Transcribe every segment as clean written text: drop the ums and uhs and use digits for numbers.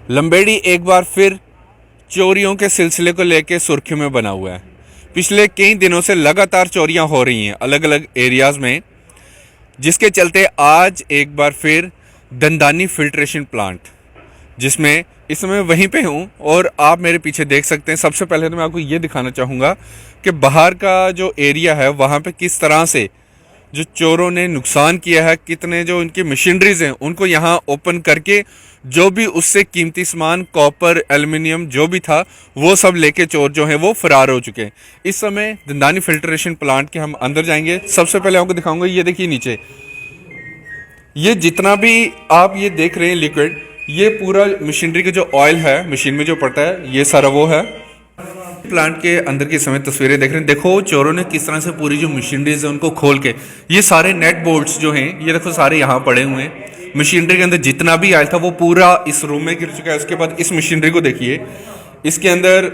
लंबेड़ी एक बार फिर चोरियों के सिलसिले को लेकर सुर्खियों में बना हुआ है। पिछले कई दिनों से लगातार चोरियां हो रही हैं अलग अलग एरियाज़ में, जिसके चलते आज एक बार फिर दंदानी फिल्ट्रेशन प्लांट, जिसमें इस समय वहीं पे हूँ और आप मेरे पीछे देख सकते हैं। सबसे पहले तो मैं आपको ये दिखाना चाहूँगा कि बाहर का जो एरिया है वहाँ पे किस तरह से जो चोरों ने नुकसान किया है, कितने जो उनकी मशीनरीज हैं उनको यहाँ ओपन करके जो भी उससे कीमती सामान, कॉपर, एल्युमिनियम जो भी था, वो सब लेके चोर जो हैं वो फरार हो चुके हैं। इस समय दंदानी फिल्ट्रेशन प्लांट के हम अंदर जाएंगे। सबसे पहले आपको दिखाऊंगा, ये देखिए नीचे, ये जितना भी आप ये देख रहे हैं लिक्विड, ये पूरा मशीनरी का जो ऑयल है मशीन में जो पड़ता है, ये सारा वो है। प्लांट के अंदर की समय तस्वीरें देख रहे हैं। देखो चोरों ने किस तरह से पूरी जो मशीनरीज है उनको खोल के, ये सारे नेट बोल्ट्स जो हैं ये देखो सारे यहाँ पड़े हुए हैं। मशीनरी के अंदर जितना भी आयल था वो पूरा इस रूम में गिर चुका है। उसके बाद इस मशीनरी को देखिए, इसके अंदर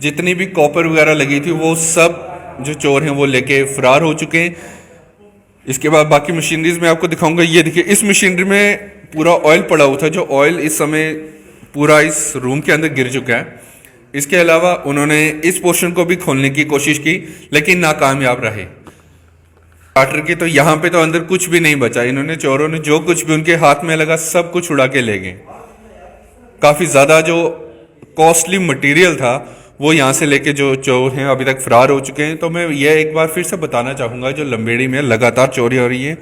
जितनी भी कॉपर वगैरह लगी थी वो सब जो चोर हैं वो लेके फरार हो चुके हैं। इसके बाद बाकी मशीनरीज में आपको दिखाऊंगा। ये देखिए, इस मशीनरी में पूरा ऑयल पड़ा हुआ था, जो ऑयल इस समय पूरा इस रूम के अंदर गिर चुका है। इसके अलावा उन्होंने इस पोर्शन को भी खोलने की कोशिश की लेकिन नाकामयाब रहे। स्टार्टर की तो यहाँ पे तो अंदर कुछ भी नहीं बचा। इन्होंने, चोरों ने जो कुछ भी उनके हाथ में लगा सब कुछ उड़ा के ले गए। काफ़ी ज़्यादा जो कॉस्टली मटेरियल था वो यहाँ से लेके जो चोर हैं अभी तक फरार हो चुके हैं। तो मैं ये एक बार फिर से बताना चाहूँगा, जो लंबेड़ी में लगातार चोरी हो रही है।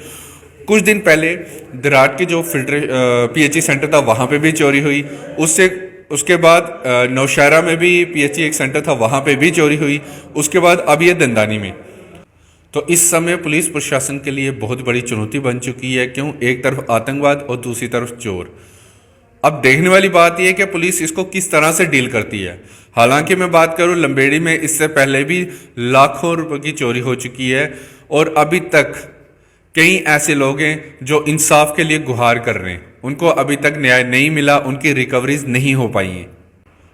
कुछ दिन पहले दराट के जो PHE सेंटर था वहाँ पे भी चोरी हुई। उसके बाद नौशहरा में भी PHE एक सेंटर था, वहाँ पे भी चोरी हुई। उसके बाद अब ये दंदानी में। तो इस समय पुलिस प्रशासन के लिए बहुत बड़ी चुनौती बन चुकी है। क्यों? एक तरफ आतंकवाद और दूसरी तरफ चोर। अब देखने वाली बात यह है कि पुलिस इसको किस तरह से डील करती है। हालांकि मैं बात करूं, लंबेड़ी में इससे पहले भी लाखों रुपए की चोरी हो चुकी है और अभी तक कई ऐसे लोग हैं जो इंसाफ के लिए गुहार कर रहे हैं। उनको अभी तक न्याय नहीं मिला, उनकी रिकवरीज नहीं हो पाई हैं।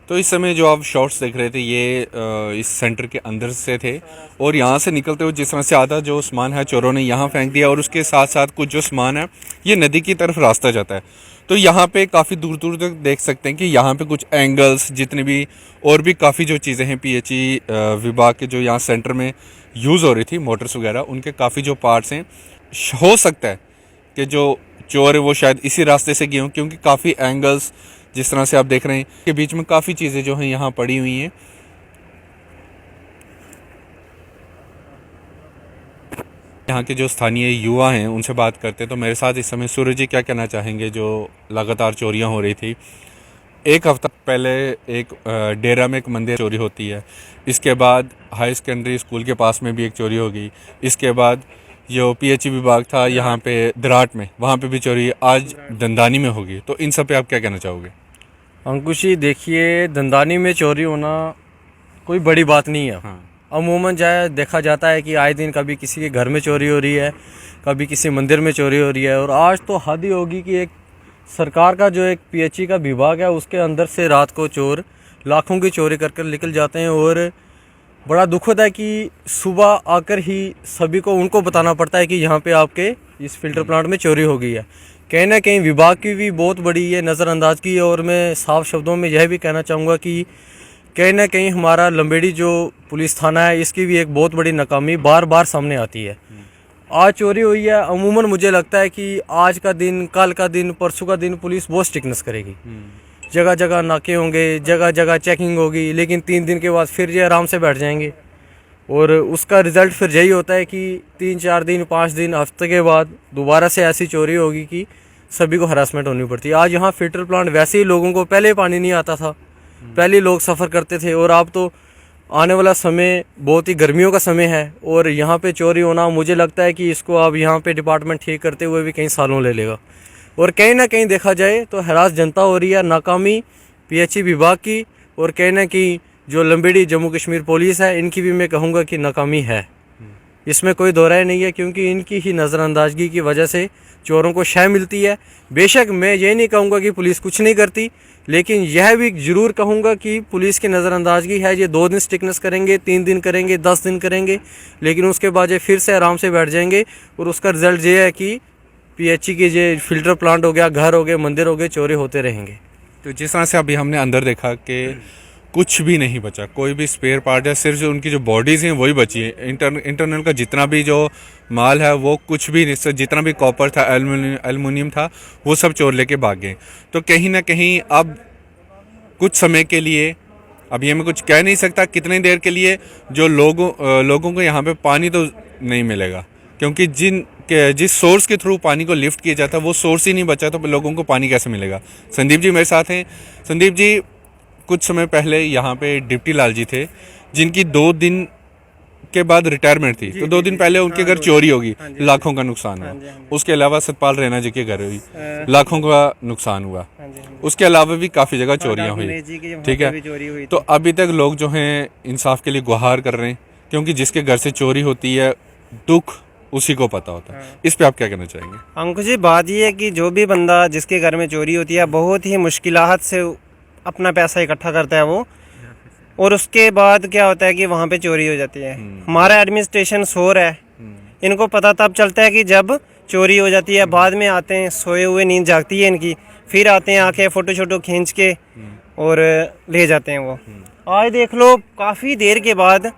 तो इस समय जो आप शॉट्स देख रहे थे ये इस सेंटर के अंदर से थे और यहाँ से निकलते हुए जिस तरह से आधा जो सामान है चोरों ने यहाँ फेंक दिया और उसके साथ साथ कुछ जो सामान है ये नदी की तरफ रास्ता जाता है। तो यहाँ पे काफ़ी दूर दूर तक देख सकते हैं कि यहाँ पे कुछ एंगल्स, जितने भी और भी काफ़ी जो चीज़ें हैं PHE विभाग के जो यहाँ सेंटर में यूज़ हो रही थी, मोटर्स वगैरह, उनके काफ़ी जो पार्ट्स हैं, हो सकता है कि जो चोर है वो शायद इसी रास्ते से गए हों, क्योंकि काफ़ी एंगल्स जिस तरह से आप देख रहे हैं के बीच में काफ़ी चीज़ें जो हैं यहाँ पड़ी हुई हैं। यहाँ के जो स्थानीय युवा हैं उनसे बात करते हैं। तो मेरे साथ इस समय सूरज जी क्या कहना चाहेंगे, जो लगातार चोरियाँ हो रही थी। एक हफ्ता पहले एक डेरा में एक मंदिर चोरी होती है, इसके बाद हाई सेकेंडरी स्कूल के पास में भी एक चोरी हो गई, इसके बाद जो PHE विभाग था यहाँ पे दराट में वहाँ पे भी चोरी आज दंदानी में होगी। तो इन सब पे आप क्या कहना चाहोगे? अंकुश जी, देखिए, दंदानी में चोरी होना कोई बड़ी बात नहीं है। हाँ। अमूमन जाए देखा जाता है कि आए दिन कभी किसी के घर में चोरी हो रही है, कभी किसी मंदिर में चोरी हो रही है। और आज तो हद ही होगी कि एक सरकार का जो एक PHE का विभाग है उसके अंदर से रात को चोर लाखों की चोरी कर निकल जाते हैं। और बड़ा दुख होता है कि सुबह आकर ही सभी को उनको बताना पड़ता है कि यहाँ पे आपके इस फिल्टर प्लांट में चोरी हो गई है। कहीं ना कहीं विभाग की भी बहुत बड़ी ये नज़रअंदाज की है। और मैं साफ शब्दों में यह भी कहना चाहूँगा कि कहीं ना कहीं हमारा लंबेड़ी जो पुलिस थाना है इसकी भी एक बहुत बड़ी नाकामी बार बार सामने आती है। आज चोरी हुई है, अमूमन मुझे लगता है कि आज का दिन, कल का दिन, परसों का दिन पुलिस बहुत स्ट्रिक्टनेस करेगी। जगह जगह नाके होंगे, जगह जगह चेकिंग होगी, लेकिन 3 दिन के बाद फिर ये आराम से बैठ जाएंगे। और उसका रिज़ल्ट फिर यही होता है कि 3, 4 दिन, 5 दिन, हफ्ते के बाद दोबारा से ऐसी चोरी होगी कि सभी को हरासमेंट होनी पड़ती है। आज यहाँ फिल्टर प्लांट वैसे ही लोगों को पहले पानी नहीं आता था, पहले लोग सफ़र करते थे। और अब तो आने वाला समय बहुत ही गर्मियों का समय है और यहाँ पे चोरी होना, मुझे लगता है कि इसको अब यहाँ पे डिपार्टमेंट ठीक करते हुए भी कई सालों ले लेगा। और कहीं ना कहीं देखा जाए तो हरास जनता हो रही है, नाकामी PHE विभाग की, और कहीं ना कहीं जो लंबेड़ी जम्मू कश्मीर पुलिस है इनकी भी मैं कहूँगा कि नाकामी है। इसमें कोई दो राय नहीं है, क्योंकि इनकी ही नज़रअंदाजगी की वजह से चोरों को शय मिलती है। बेशक मैं ये नहीं कहूँगा कि पुलिस कुछ नहीं करती, लेकिन यह भी ज़रूर कहूँगा कि पुलिस की नज़रअंदाजगी है। ये 2 दिन स्ट्रिक्टनेस करेंगे, 3 दिन करेंगे, 10 दिन करेंगे, लेकिन उसके बाद ये फिर से आराम से बैठ जाएंगे। और उसका रिज़ल्ट ये है कि PHE के जो फिल्टर प्लांट हो गया, घर हो गए, मंदिर हो गए, चोरी होते रहेंगे। तो जिस तरह से अभी हमने अंदर देखा कि कुछ भी नहीं बचा, कोई भी स्पेयर पार्ट है, सिर्फ जो उनकी जो बॉडीज़ हैं वही बची है। इंटरनल का जितना भी जो माल है वो कुछ भी नहीं, जितना भी कॉपर था, एल्युमिनियम था, वो सब चोर लेके भाग गए। तो कहीं ना कहीं अब कुछ समय के लिए, अब ये मैं कुछ कह नहीं सकता कितनी देर के लिए, जो लोगों को यहाँ पे पानी तो नहीं मिलेगा, क्योंकि जिस सोर्स के थ्रू पानी को लिफ्ट किया जाता है वो सोर्स ही नहीं बचा, तो लोगों को पानी कैसे मिलेगा। संदीप जी मेरे साथ हैं। संदीप जी, कुछ समय पहले यहाँ पे डिप्टी लाल जी थे, जिनकी 2 दिन के बाद रिटायरमेंट थी, तो 2 दिन पहले उनके घर चोरी होगी, लाखों का नुकसान हुआ। उसके अलावा सतपाल रैना जी के घर हुई, लाखों का नुकसान हुआ। उसके अलावा भी काफ़ी जगह चोरियां हुई, ठीक है। तो अभी तक लोग जो हैं इंसाफ के लिए गुहार कर रहे हैं, क्योंकि जिसके घर से चोरी होती है दुख उसी को पता होता है। इस पे आप क्या कहना चाहेंगे? अंकुश जी, बात ये है कि जो भी बंदा जिसके घर में चोरी होती है बहुत ही मुश्किलात से अपना पैसा इकट्ठा करता है वो, और उसके बाद क्या होता है कि वहाँ पे चोरी हो जाती है। हमारा एडमिनिस्ट्रेशन शोर है, इनको पता तब चलता है कि जब चोरी हो जाती है। बाद में आते हैं सोए हुए, नींद जागती है इनकी, फिर आते हैं आके फ़ोटो शोटो खींच के और ले जाते हैं वो। आज देख लो काफ़ी देर के बाद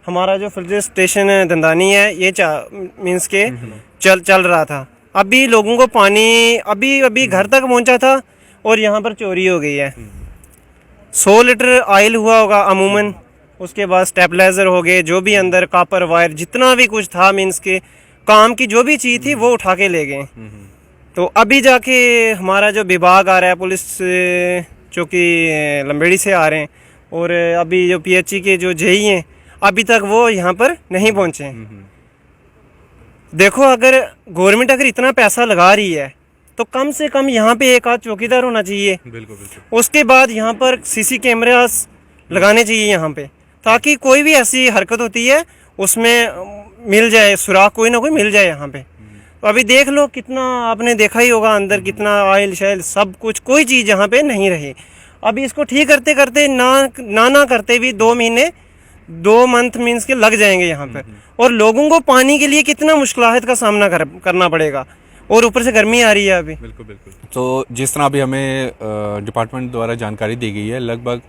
हमारा जो फिल्टर स्टेशन दंदानी है ये मीन्स के चल रहा था। अभी लोगों को पानी अभी घर तक पहुंचा था और यहाँ पर चोरी हो गई है। 100 लीटर ऑयल हुआ होगा अमूमन, उसके बाद स्टेबलाइजर हो गए, जो भी अंदर कॉपर वायर जितना भी कुछ था मीन्स के काम की जो भी चीज़ थी वो उठा के ले गए। तो अभी जाके हमारा जो विभाग आ रहा है, पुलिस चौकी लंबेड़ी से आ रहे हैं, और अभी जो पीएचई के जो जेई हैं अभी तक वो यहाँ पर नहीं पहुँचे। देखो, अगर गवर्नमेंट अगर इतना पैसा लगा रही है तो कम से कम यहाँ पे एक आध चौकीदार होना चाहिए। बिल्कुल बिल्कुल। उसके बाद यहाँ पर सीसी कैमरास लगाने चाहिए यहाँ पे, ताकि कोई भी ऐसी हरकत होती है उसमें मिल जाए सुराग, कोई ना कोई मिल जाए यहाँ पे। तो अभी देख लो कितना, आपने देखा ही होगा अंदर कितना ऑयल शैल सब कुछ, कोई चीज़ यहाँ पे नहीं रही। अभी इसको ठीक करते करते ना करते भी 2 महीने 2 मंथ मीन्स के लग जाएंगे यहाँ पर, और लोगों को पानी के लिए कितना मुश्किलात का सामना करना पड़ेगा, और ऊपर से गर्मी आ रही है अभी। बिल्कुल बिल्कुल। तो जिस तरह अभी हमें डिपार्टमेंट द्वारा जानकारी दी गई है, लगभग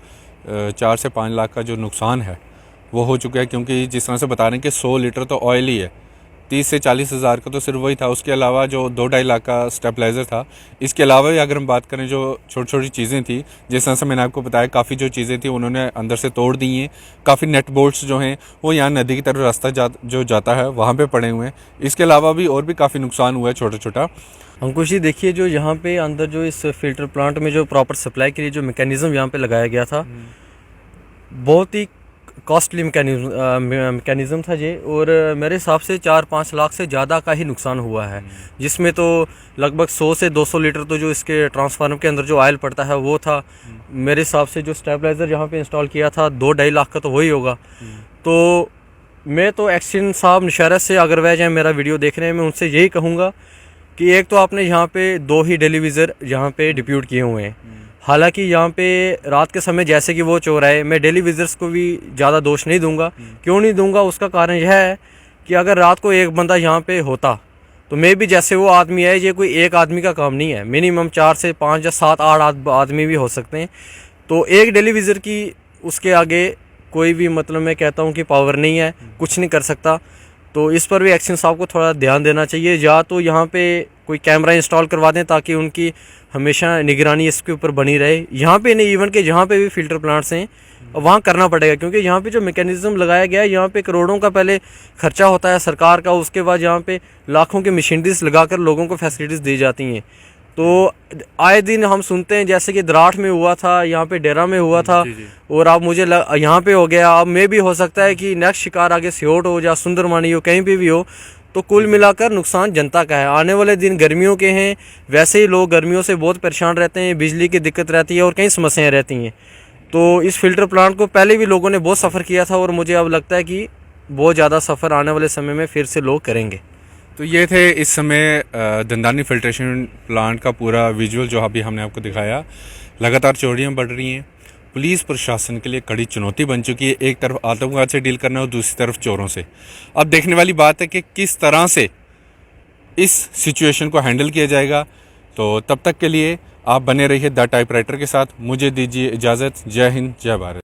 4 से 5 लाख का जो नुकसान है वो हो चुका है, क्योंकि जिस तरह से बता रहे हैं कि 100 लीटर तो ऑयल ही है, 30 से 40 हज़ार का तो सिर्फ वही था। उसके अलावा जो 2-2.5 लाख का स्टेबलाइज़र था। इसके अलावा भी अगर हम बात करें जो छोटी छोटी चीज़ें थी, जिस तरह से मैंने आपको बताया काफ़ी जो चीज़ें थी उन्होंने अंदर से तोड़ दी हैं। काफ़ी नेट बोल्ट्स जो हैं वो यहाँ नदी की तरफ रास्ता जो जाता है वहाँ पे पड़े हुए हैं। इसके अलावा भी और भी काफ़ी नुकसान हुआ है छोटा छोटा। अंकुश जी, देखिए जो यहाँ पे अंदर जो इस फिल्टर प्लांट में जो प्रॉपर सप्लाई के लिए जो मैकेनिज़्म यहाँ पे लगाया गया था, बहुत ही कॉस्टली मैकेनिज़्म था ये, और मेरे हिसाब से 4-5 लाख से ज़्यादा का ही नुकसान हुआ है, जिसमें तो लगभग 100 से 200 लीटर तो जो इसके ट्रांसफार्मर के अंदर जो ऑयल पड़ता है वो था। मेरे हिसाब से जो स्टेबलाइज़र यहाँ पे इंस्टॉल किया था 2-2.5 लाख का तो वही होगा। तो मैं तो एक्शन साहब निशारत से अगर वह जाए मेरा वीडियो देख रहे हैं, मैं उनसे यही कहूँगा कि एक तो आपने यहाँ पे 2 ही डेलीविज़र यहाँ पे डिप्यूट किए हुए हैं। हालांकि यहाँ पे रात के समय जैसे कि वो चोर आए, मैं डेली विजिटर्स को भी ज़्यादा दोष नहीं दूंगा। क्यों नहीं दूंगा? उसका कारण यह है कि अगर रात को एक बंदा यहाँ पे होता तो मैं भी जैसे वो आदमी है, ये कोई एक आदमी का काम नहीं है, मिनिमम 4 से 5 या 7-8 आदमी भी हो सकते हैं। तो एक डेली विजिटर की उसके आगे कोई भी मतलब मैं कहता हूँ कि पावर नहीं है, कुछ नहीं कर सकता। तो इस पर भी एक्शन साहब को थोड़ा ध्यान देना चाहिए, या तो यहाँ पे कोई कैमरा इंस्टॉल करवा दें ताकि उनकी हमेशा निगरानी इसके ऊपर बनी रहे। यहाँ पे नहीं, इवन के जहाँ पे भी फिल्टर प्लांट्स हैं वहाँ करना पड़ेगा, क्योंकि यहाँ पे जो मैकेनिज्म लगाया गया है, यहाँ पे करोड़ों का पहले खर्चा होता है सरकार का, उसके बाद यहाँ पे लाखों की मशीनरीज लगाकर लोगों को फैसिलिटीज़ दी जाती हैं। तो आए दिन हम सुनते हैं जैसे कि द्राट में हुआ था, यहाँ पे डेरा में हुआ था, और अब मुझे यहाँ पे हो गया, अब में भी हो सकता है कि नेक्स्ट शिकार आगे सियोट हो या सुंदरमानी हो, कहीं पे भी हो। तो कुल मिलाकर नुकसान जनता का है। आने वाले दिन गर्मियों के हैं, वैसे ही लोग गर्मियों से बहुत परेशान रहते हैं, बिजली की दिक्कत रहती है और कई समस्याएं रहती हैं। तो इस फिल्टर प्लांट को पहले भी लोगों ने बहुत सफ़र किया था, और मुझे अब लगता है कि बहुत ज़्यादा सफ़र आने वाले समय में फिर से लोग करेंगे। तो ये थे इस समय दंदानी फिल्ट्रेशन प्लांट का पूरा विजुअल जो अभी हमने आपको दिखाया। लगातार चोरियाँ बढ़ रही हैं, पुलिस प्रशासन के लिए कड़ी चुनौती बन चुकी है। एक तरफ आतंकवाद से डील करना और दूसरी तरफ चोरों से। अब देखने वाली बात है कि किस तरह से इस सिचुएशन को हैंडल किया जाएगा। तो तब तक के लिए आप बने रहिए द टाइपराइटर के साथ। मुझे दीजिए इजाज़त। जय हिंद, जय भारत।